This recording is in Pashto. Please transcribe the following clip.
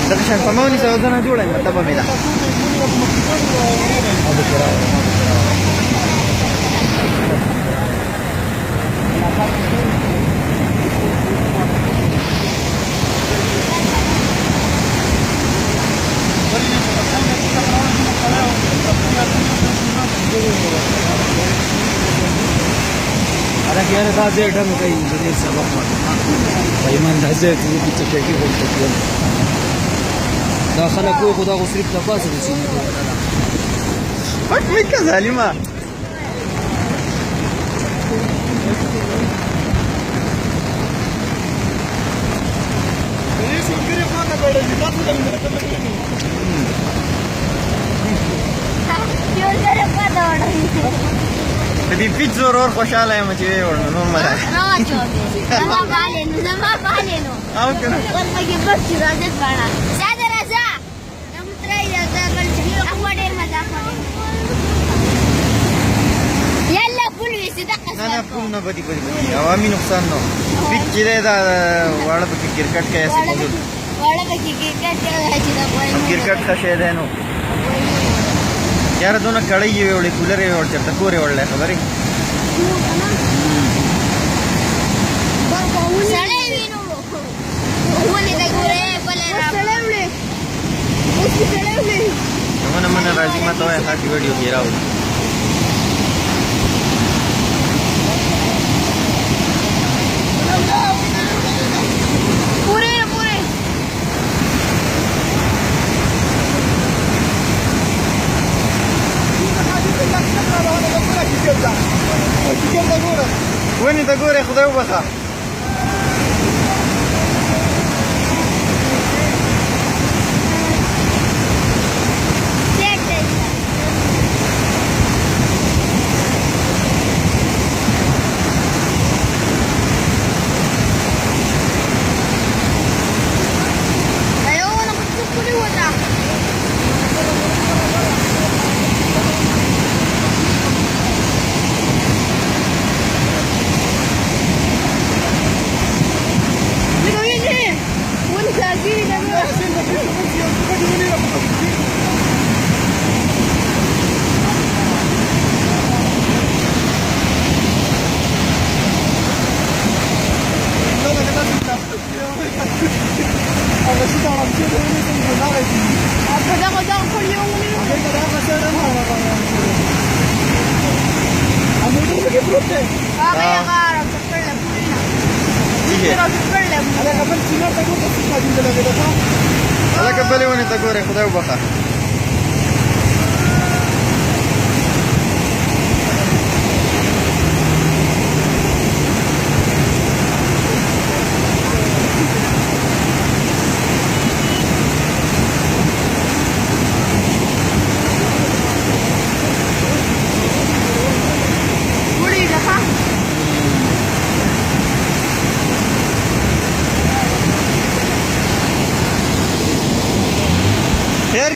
دغه شان په مونږ سره ځنه جوړه مطلب مې ده अरे क्या था देर ढंग का इंजीनियर सबक भाई मन दसे तू पीछे चेकी बोलते थे दाखला को खुदा को सिर्फ तपास है सीने को फट में क्या जालिमा ये सुनकर पाना पड़ेगी बात करने क्यों करे पाना دې پیټ زورور خوشاله یم چې ورنه نور مله زما بالینو او کنه ورته بس راځي باندې ساده راځه نم ترای راځه بل چې هغه ډېر مزه کوي یلا فل وي صدقه نه نه فل نه بدی عوامي نقصان نو پیټ چې دا واړه په کرکټ کې ایسه موجود واړه په کرکټ کې راځي دا وایي کرکټ ښه شی دی نو یاره دونه کړی یې وړې کولر یې وړ چېرته کور یې وړلی خبرې سړی وینو ولې د ګورې بلې سړی وړې اوس سړی وړې نمونه منه راځي ما ته وایه خاصې ویډیو کې راوړي پورې ونې ته ګورې خدای وبخه هلکه بلې ونې ته ګورې خدای وبخه